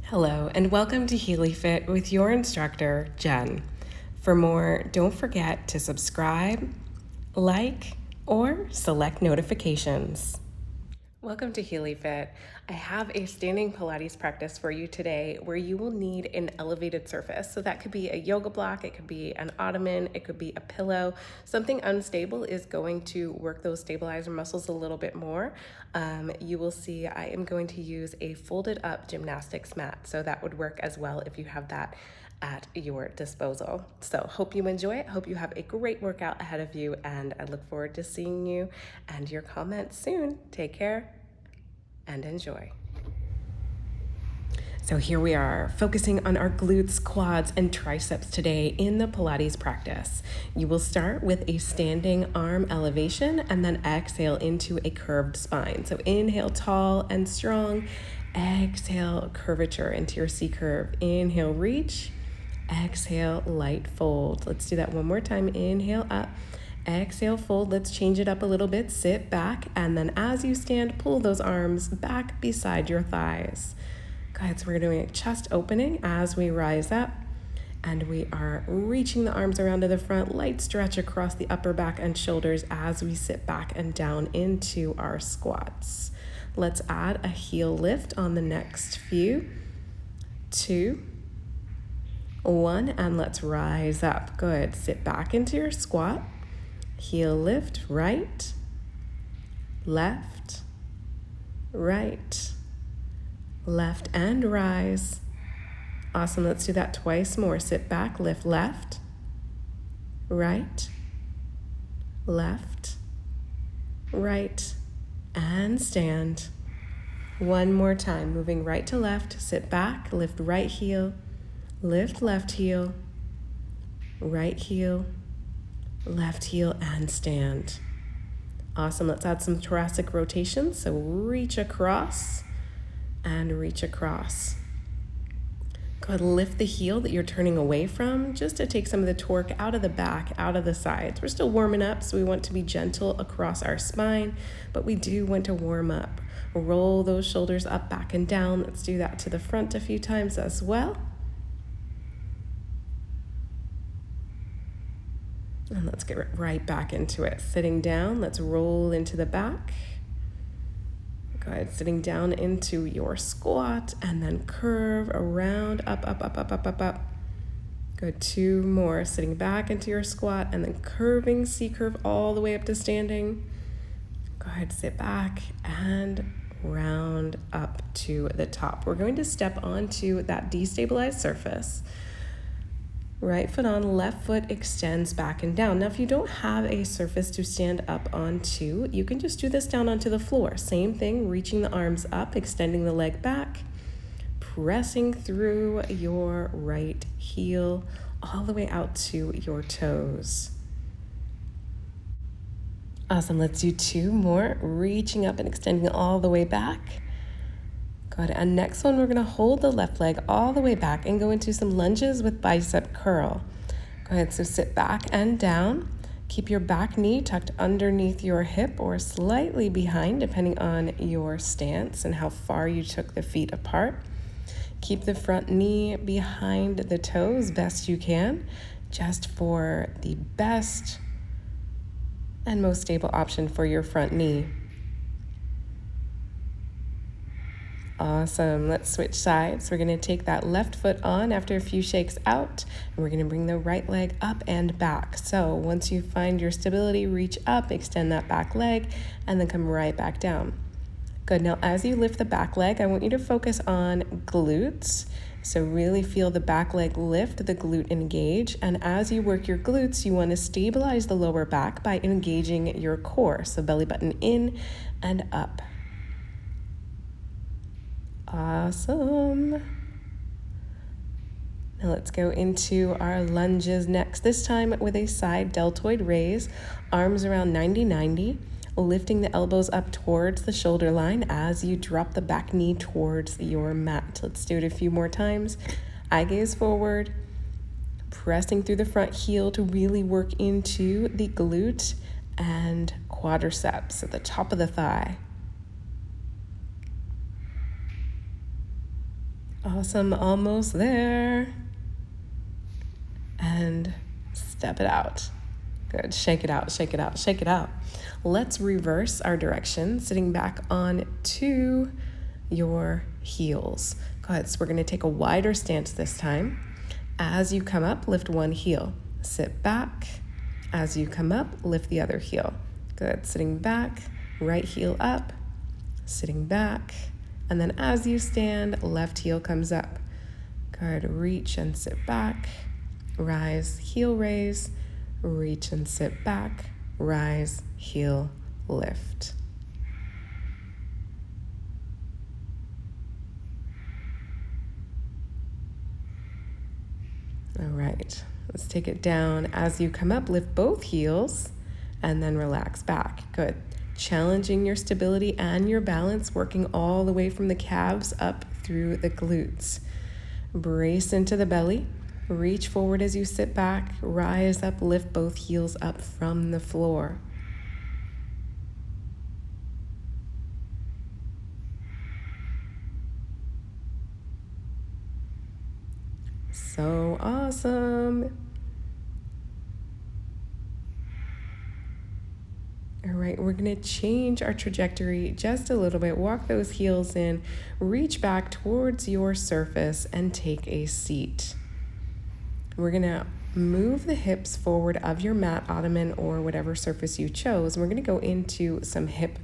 Hello, and welcome to Healy Fit with your instructor, Jen. For more, don't forget to subscribe, like, or select notifications. Welcome to Healy Fit. I have a standing Pilates practice for you today where you will need an elevated surface. So that could be a yoga block, it could be an ottoman, it could be a pillow. Something unstable is going to work those stabilizer muscles a little bit more. You will see I am going to use a folded up gymnastics mat. So that would work as well if you have that at your disposal. So hope you enjoy it. Hope you have a great workout ahead of you, and I look forward to seeing you and your comments soon. Take care and enjoy. So here we are, focusing on our glutes, quads, and triceps today in the Pilates practice. You will start with a standing arm elevation and then exhale into a curved spine. So inhale tall and strong, exhale curvature into your C curve. Inhale, reach. Exhale, light fold. Let's do that one more time. Inhale up, exhale, fold. Let's change it up a little bit. Sit back, and then as you stand, pull those arms back beside your thighs. Good, so we're doing a chest opening as we rise up, and we are reaching the arms around to the front. Light stretch across the upper back and shoulders as we sit back and down into our squats. Let's add a heel lift on the next few. 2, 1, and let's rise up. Good. Sit back into your squat. Heel lift, right, left, right, left, and rise. Awesome. Let's do that twice more. Sit back, lift left, right, left, right, and stand. One more time. Moving right to left. Sit back, lift right heel, lift left heel, right heel, left heel, and stand. Awesome. Let's add some thoracic rotation. So reach across and reach across. Go ahead, lift the heel that you're turning away from just to take some of the torque out of the back, out of the sides. We're still warming up, so we want to be gentle across our spine, but we do want to warm up. Roll those shoulders up, back, and down. Let's do that to the front a few times as well. And let's get right back into it. Sitting down, let's roll into the back. Go ahead, sitting down into your squat and then curve around, up, up, up, up, up, up, up. Good, 2 more. Sitting back into your squat and then curving C curve all the way up to standing. Go ahead, sit back and round up to the top. We're going to step onto that destabilized surface. Right foot on, left foot extends back and down. Now, if you don't have a surface to stand up onto, you can just do this down onto the floor. Same thing, reaching the arms up, extending the leg back, pressing through your right heel all the way out to your toes. Awesome, let's do 2 more, reaching up and extending all the way back. Good, and next one, we're gonna hold the left leg all the way back and go into some lunges with bicep curl. Go ahead, so sit back and down. Keep your back knee tucked underneath your hip or slightly behind, depending on your stance and how far you took the feet apart. Keep the front knee behind the toes best you can, just for the best and most stable option for your front knee. Awesome. Let's switch sides. We're going to take that left foot on after a few shakes out, and we're going to bring the right leg up and back. So once you find your stability, reach up, extend that back leg, and then come right back down. Good. Now, as you lift the back leg, I want you to focus on glutes. So really feel the back leg lift, the glute engage. And as you work your glutes, you want to stabilize the lower back by engaging your core. So belly button in and up. Awesome. Now let's go into our lunges next, this time with a side deltoid raise, arms around 90-90, lifting the elbows up towards the shoulder line as you drop the back knee towards your mat. Let's do it a few more times. Eye gaze forward, pressing through the front heel to really work into the glute and quadriceps at the top of the thigh. Awesome, almost there. And step it out. Good, shake it out, shake it out, shake it out. Let's reverse our direction, sitting back on to your heels. Good, so we're gonna take a wider stance this time. As you come up, lift one heel. Sit back. As you come up, lift the other heel. Good, sitting back, right heel up, sitting back. And then as you stand, left heel comes up. Good, reach and sit back. Rise, heel raise, reach and sit back, rise, heel, lift. All right, let's take it down. As you come up, lift both heels and then relax back. Good. Challenging your stability and your balance, working all the way from the calves up through the glutes. Brace into the belly. Reach forward as you sit back, rise up, lift both heels up from the floor. So awesome. All right, we're gonna change our trajectory just a little bit. Walk those heels in, reach back towards your surface and take a seat. We're gonna move the hips forward of your mat, ottoman, or whatever surface you chose. And we're gonna go into some hip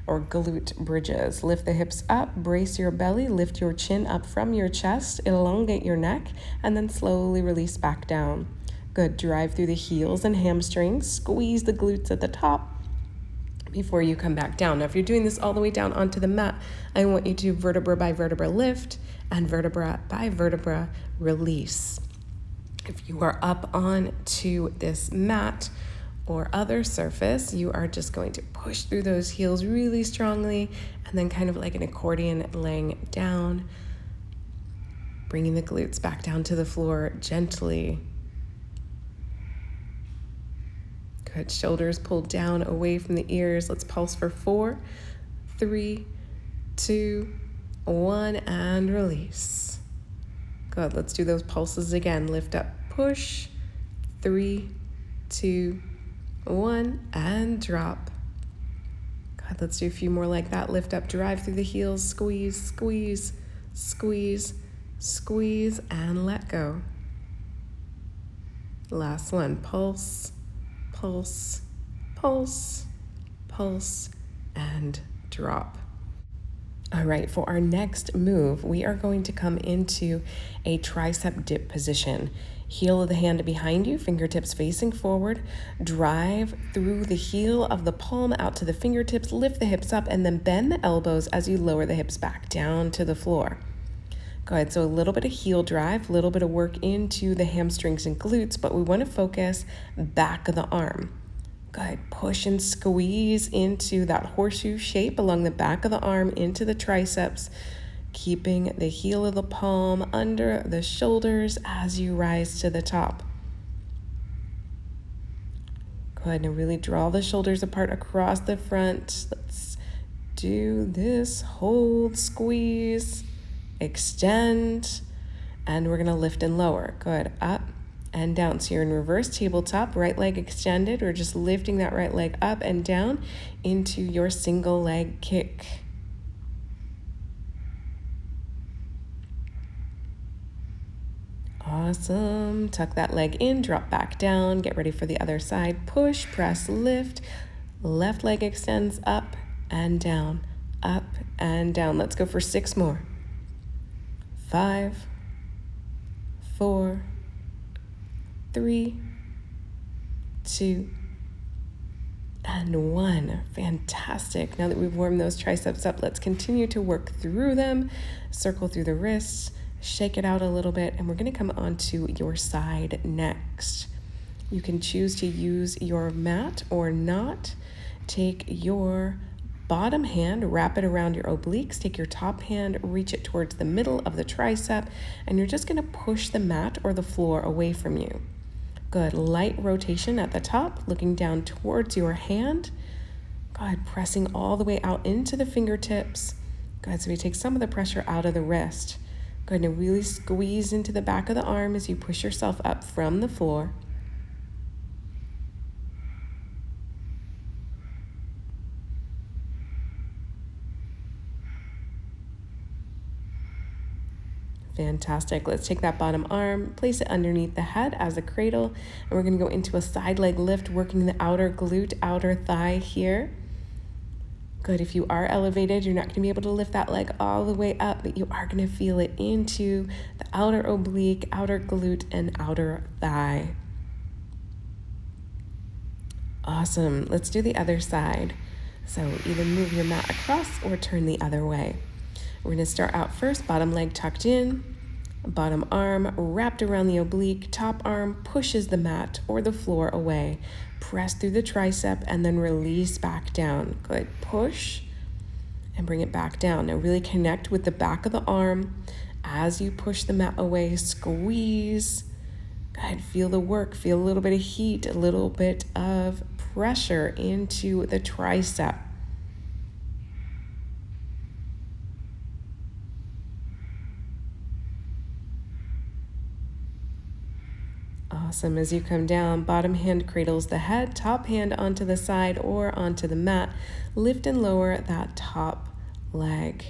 or glute bridges. Lift the hips up, brace your belly, lift your chin up from your chest, elongate your neck, and then slowly release back down. Good, drive through the heels and hamstrings, squeeze the glutes at the top before you come back down. Now, if you're doing this all the way down onto the mat, I want you to vertebra by vertebra lift and vertebra by vertebra release. If you are up on to this mat or other surface, you are just going to push through those heels really strongly and then kind of like an accordion laying down, bringing the glutes back down to the floor gently. Good, shoulders pulled down away from the ears. Let's pulse for 4, 3, 2, 1, and release. Good, let's do those pulses again. Lift up, push, 3, 2, 1, and drop. Good, let's do a few more like that. Lift up, drive through the heels, squeeze, squeeze, squeeze, squeeze, and let go. Last one, pulse, pulse, pulse, pulse, and drop. All right, for our next move, we are going to come into a tricep dip position. Heel of the hand behind you, fingertips facing forward. Drive through the heel of the palm out to the fingertips, lift the hips up, and then bend the elbows as you lower the hips back down to the floor. Go ahead, so a little bit of heel drive, a little bit of work into the hamstrings and glutes, but we want to focus back of the arm. Go ahead, push and squeeze into that horseshoe shape along the back of the arm into the triceps, keeping the heel of the palm under the shoulders as you rise to the top. Go ahead and really draw the shoulders apart across the front. Let's do this. Hold, squeeze, extend, and we're gonna lift and lower. Good, up and down. So you're in reverse tabletop, right leg extended. We're just lifting that right leg up and down into your single leg kick. Awesome. Tuck that leg in, drop back down, get ready for the other side. Push, press, lift. Left leg extends up and down, up and down. Let's go for 6 more. 5, 4, 3, 2, and 1. Fantastic. Now that we've warmed those triceps up, let's continue to work through them. Circle through the wrists, shake it out a little bit, and we're going to come onto your side next. You can choose to use your mat or not. Take your bottom hand, wrap it around your obliques, take your top hand, reach it towards the middle of the tricep, and you're just going to push the mat or the floor away from you. Good, light rotation at the top, looking down towards your hand. Good, pressing all the way out into the fingertips. Good, so we take some of the pressure out of the wrist. Go ahead and really squeeze into the back of the arm as you push yourself up from the floor. Fantastic. Let's take that bottom arm, place it underneath the head as a cradle, and we're going to go into a side leg lift, working the outer glute, outer thigh here. Good. If you are elevated, you're not going to be able to lift that leg all the way up, but you are going to feel it into the outer oblique, outer glute, and outer thigh. Awesome. Let's do the other side. So either move your mat across or turn the other way. We're going to start out first, bottom leg tucked in, bottom arm wrapped around the oblique, top arm pushes the mat or the floor away. Press through the tricep and then release back down. Good. Push and bring it back down. Now really connect with the back of the arm as you push the mat away. Squeeze. Good. Feel the work. Feel a little bit of heat, a little bit of pressure into the tricep. Awesome. As you come down, bottom hand cradles the head, top hand onto the side or onto the mat. Lift and lower that top leg.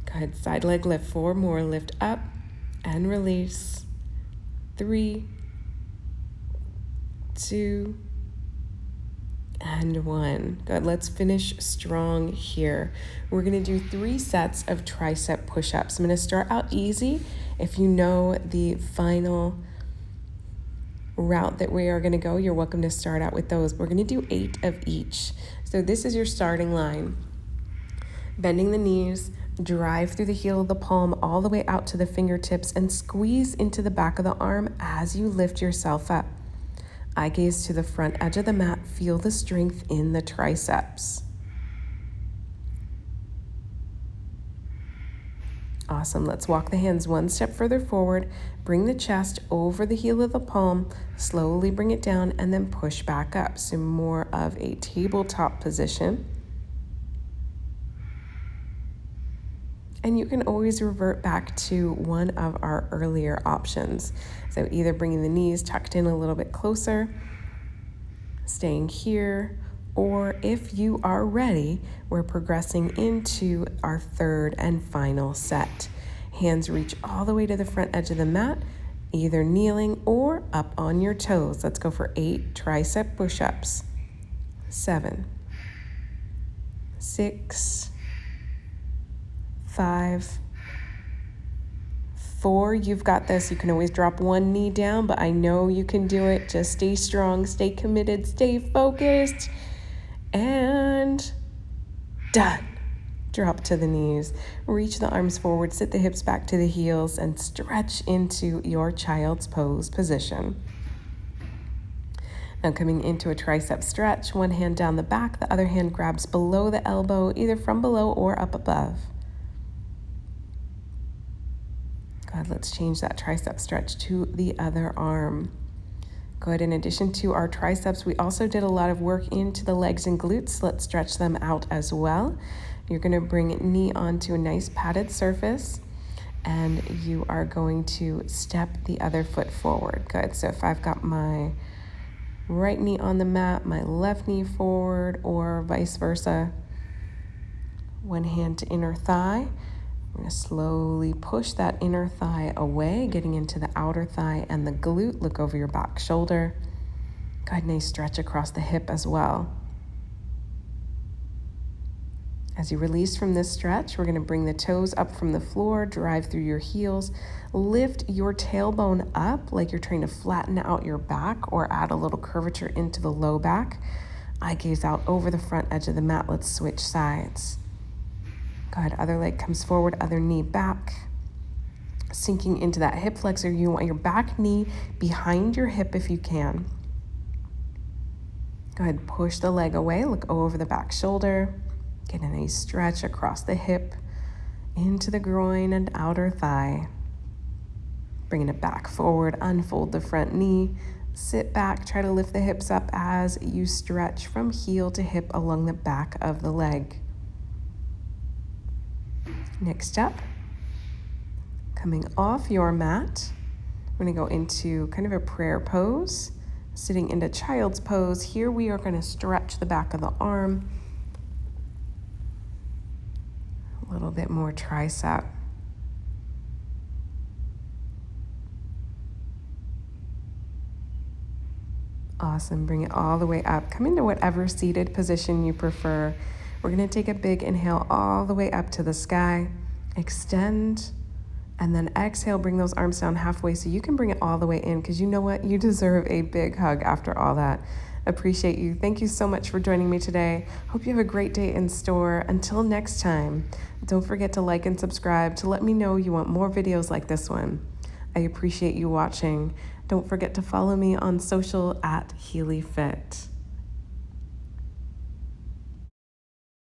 Go ahead, side leg lift, 4 more. Lift up and release. 3, 2, and 1. Good. Let's finish strong here. We're going to do 3 sets of tricep push-ups. I'm going to start out easy. If you know the final route that we are going to go, you're welcome to start out with those. We're going to do 8 of each. So this is your starting line. Bending the knees, drive through the heel of the palm all the way out to the fingertips and squeeze into the back of the arm as you lift yourself up. Eye gaze to the front edge of the mat. Feel the strength in the triceps. Awesome. Let's walk the hands 1 step further forward. Bring the chest over the heel of the palm. Slowly bring it down and then push back up. So more of a tabletop position. And you can always revert back to one of our earlier options. So either bringing the knees tucked in a little bit closer, staying here, or if you are ready, we're progressing into our 3rd and final set. Hands reach all the way to the front edge of the mat, either kneeling or up on your toes. Let's go for 8 tricep push-ups. 7, 6, 5, 4, you've got this. You can always drop 1 knee down, but I know you can do it. Just stay strong, stay committed, stay focused, and done. Drop to the knees. Reach the arms forward, sit the hips back to the heels, and stretch into your child's pose position. Now coming into a tricep stretch, one hand down the back, the other hand grabs below the elbow, either from below or up above. Good, let's change that tricep stretch to the other arm. Good, in addition to our triceps, we also did a lot of work into the legs and glutes. Let's stretch them out as well. You're gonna bring knee onto a nice padded surface, and you are going to step the other foot forward. Good, so if I've got my right knee on the mat, my left knee forward, or vice versa, one hand to inner thigh. I'm going to slowly push that inner thigh away, getting into the outer thigh and the glute. Look over your back shoulder. Go ahead, nice stretch across the hip as well. As you release from this stretch, we're going to bring the toes up from the floor, drive through your heels, lift your tailbone up like you're trying to flatten out your back or add a little curvature into the low back. Eye gaze out over the front edge of the mat. Let's switch sides. Good, other leg comes forward, other knee back. Sinking into that hip flexor, you want your back knee behind your hip if you can. Go ahead, push the leg away, look over the back shoulder. Get a nice stretch across the hip, into the groin and outer thigh. Bringing it back forward, unfold the front knee. Sit back, try to lift the hips up as you stretch from heel to hip along the back of the leg. Next up, coming off your mat, we're going to go into kind of a prayer pose, sitting into child's pose. Here we are going to stretch the back of the arm, a little bit more tricep. Awesome. Bring it all the way up. Come into whatever seated position you prefer. We're going to take a big inhale all the way up to the sky. Extend. And then exhale, bring those arms down halfway so you can bring it all the way in, because you know what? You deserve a big hug after all that. Appreciate you. Thank you so much for joining me today. Hope you have a great day in store. Until next time, don't forget to like and subscribe to let me know you want more videos like this one. I appreciate you watching. Don't forget to follow me on social @HealyFit.